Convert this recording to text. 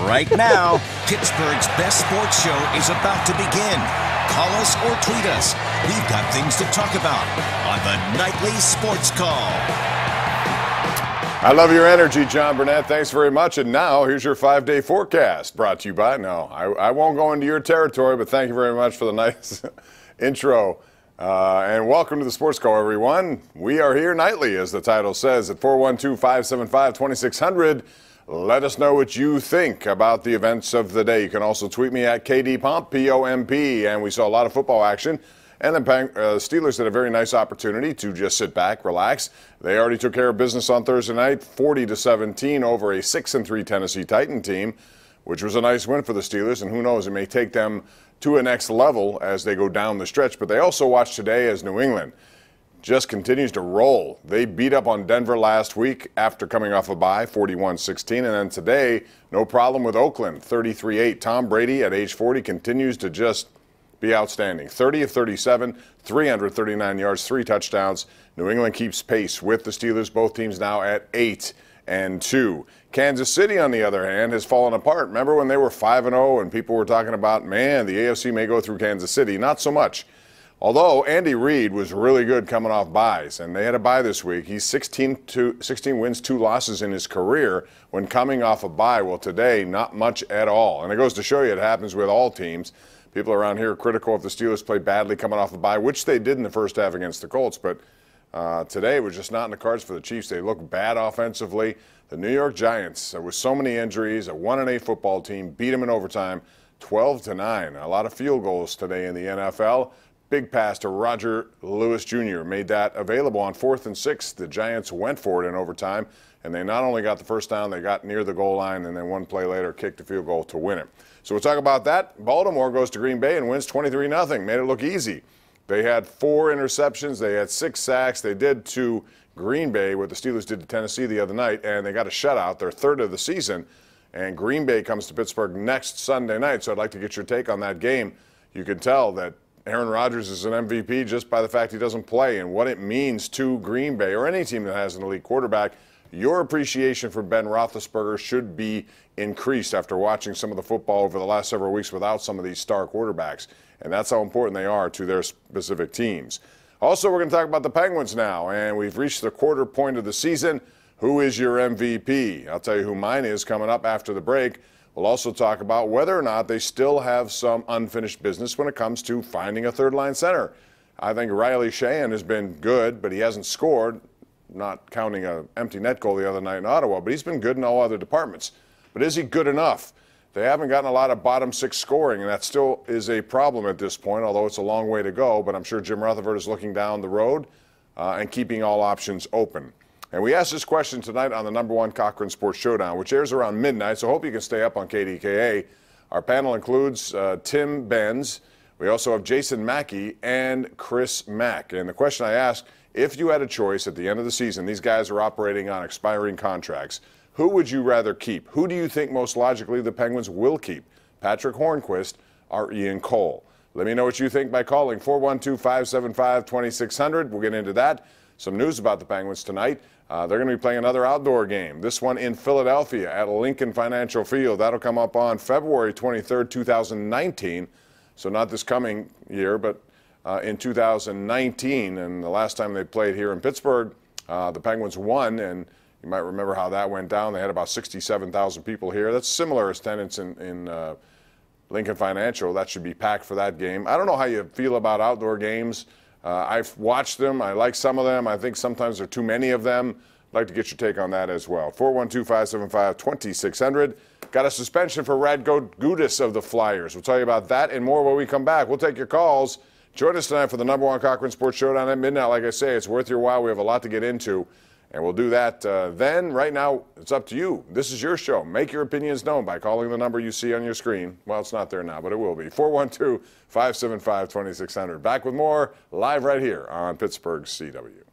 Right now, Pittsburgh's best sports show is about to begin. Call us or tweet us. We've got things to talk about on the Nightly Sports Call. I love your energy, John Burnett. Thanks very much. And now, here's your 5-day forecast brought to you by, I won't go into your territory, but thank you very much for the nice intro. And welcome to the Sports Call, everyone. We are here nightly, as the title says, at 412-575-2600. Let us know what you think about the events of the day. You can also tweet me at KD P-O-M-P. And we saw a lot of football action. And the Steelers had a very nice opportunity to just sit back, relax. They already took care of business on Thursday night, 40-17 over a 6-3 Tennessee Titan team, which was a nice win for the Steelers. And who knows, it may take them to a next level as they go down the stretch. But they also watched today as New England just continues to roll. They beat up on Denver last week after coming off a bye, 41-16. And then today, no problem with Oakland, 33-8. Tom Brady at age 40 continues to just be outstanding. 30 of 37, 339 yards, 3 touchdowns. New England keeps pace with the Steelers, both teams now at 8-2. Kansas City, on the other hand, has fallen apart. Remember when they were 5-0 and people were talking about, man, the AFC may go through Kansas City? Not so much. Although Andy Reid was really good coming off byes, and they had a bye this week. He's 16 wins, 2 losses in his career when coming off a bye. Well, today, not much at all. And it goes to show you it happens with all teams. People around here are critical if the Steelers play badly coming off a bye, which they did in the first half against the Colts. But today was just not in the cards for the Chiefs. They look bad offensively. The New York Giants, with so many injuries, a 1-8 football team, beat them in overtime, 12-9. A lot of field goals today in the NFL. Big pass to Roger Lewis Jr. made that available on 4th and 6. The Giants went for it in overtime, and they not only got the first down, they got near the goal line, and then one play later kicked a field goal to win it. So we'll talk about that. Baltimore goes to Green Bay and wins 23-0. Made it look easy. They had 4 interceptions. They had 6 sacks. They did to Green Bay what the Steelers did to Tennessee the other night, and they got a shutout, their 3rd of the season. And Green Bay comes to Pittsburgh next Sunday night, so I'd like to get your take on that game. You can tell that Aaron Rodgers is an MVP just by the fact he doesn't play and what it means to Green Bay or any team that has an elite quarterback. Your appreciation for Ben Roethlisberger should be increased after watching some of the football over the last several weeks without some of these star quarterbacks. And that's how important they are to their specific teams. Also, we're going to talk about the Penguins now, and we've reached the quarter point of the season. Who is your MVP? I'll tell you who mine is coming up after the break. We'll also talk about whether or not they still have some unfinished business when it comes to finding a third-line center. I think Riley Sheahan has been good, but he hasn't scored, not counting an empty net goal the other night in Ottawa, but he's been good in all other departments. But is he good enough? They haven't gotten a lot of bottom 6 scoring, and that still is a problem at this point, although it's a long way to go. But I'm sure Jim Rutherford is looking down the road and keeping all options open. And we asked this question tonight on the #1 Cochran Sports Showdown, which airs around midnight, so hope you can stay up on KDKA. Our panel includes Tim Benz. We also have Jason Mackey and Chris Mack. And the question I asked, if you had a choice at the end of the season, these guys are operating on expiring contracts, who would you rather keep? Who do you think most logically the Penguins will keep? Patrick Hornquist or Ian Cole? Let me know what you think by calling 412-575-2600. We'll get into that. Some news about the Penguins tonight. They're going to be playing another outdoor game, this one in Philadelphia at Lincoln Financial Field. That'll come up on February 23rd, 2019. So not this coming year, but in 2019. And the last time they played here in Pittsburgh, the Penguins won. And you might remember how that went down. They had about 67,000 people here. That's similar attendance in Lincoln Financial. That should be packed for that game. I don't know how you feel about outdoor games. I've watched them. I like some of them. I think sometimes there are too many of them. I'd like to get your take on that as well. 412-575-2600. Got a suspension for Radko Gudas of the Flyers. We'll tell you about that and more when we come back. We'll take your calls. Join us tonight for the #1 Cochran Sports Showdown at midnight. Like I say, it's worth your while. We have a lot to get into, and we'll do that then. Right now, it's up to you. This is your show. Make your opinions known by calling the number you see on your screen. Well, it's not there now, but it will be. 412-575-2600. Back with more live right here on Pittsburgh's CW.